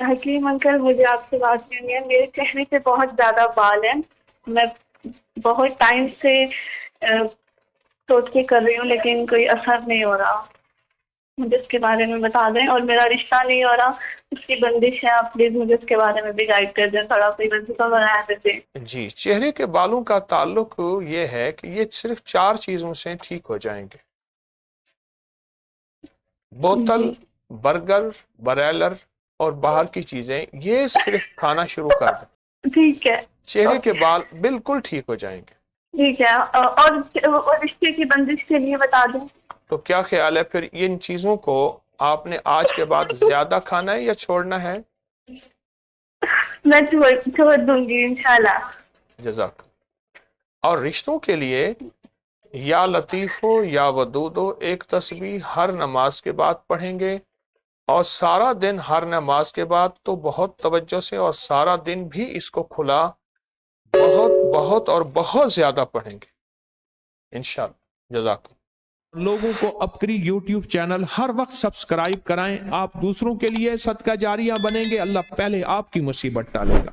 حکیم انکل، مجھے آپ سے بات کرنی ہے. میرے چہرے پہ بہت زیادہ بال ہیں. میں بہت ٹائم سے سوچ کے کر رہی ہوں لیکن کوئی اثر نہیں ہو رہا. مجھے اس کے بارے میں بتا دیں. اور میرا رشتہ نہیں ہو رہا، اس کی بندش ہے. آپ پلیز مجھے اس کے بارے میں بھی گائیڈ کر دیں، تھوڑا کوئی وظیفہ بنا دیتے. جی، چہرے کے بالوں کا تعلق یہ ہے کہ یہ صرف 4 چیزوں سے ٹھیک ہو جائیں گے: بوتل، جی برگر، برائلر اور باہر کی چیزیں. یہ صرف کھانا شروع کر دیں، ٹھیک ہے. چہرے کے بال بالکل ٹھیک ہو جائیں گے. ٹھیک ہے. اور رشتے کی بندش کے لیے بتا دیں. تو کیا خیال ہے پھر ان چیزوں کو آپ نے آج کے بعد زیادہ کھانا ہے یا چھوڑنا ہے؟ میں چھوڑ دوں گی انشاءاللہ. جزاک. اور رشتوں کے لیے یا لطیف ہو یا ودود ہو ایک تسبیح ہر نماز کے بعد پڑھیں گے، اور سارا دن ہر نماز کے بعد تو بہت توجہ سے، اور سارا دن بھی اس کو کھلا بہت بہت اور بہت زیادہ پڑھیں گے انشاءاللہ. جزاک. لوگوں کو اپکری یوٹیوب چینل ہر وقت سبسکرائب کرائیں. آپ دوسروں کے لیے صدقہ جاریہ بنیں گے، اللہ پہلے آپ کی مصیبت ٹالے گا.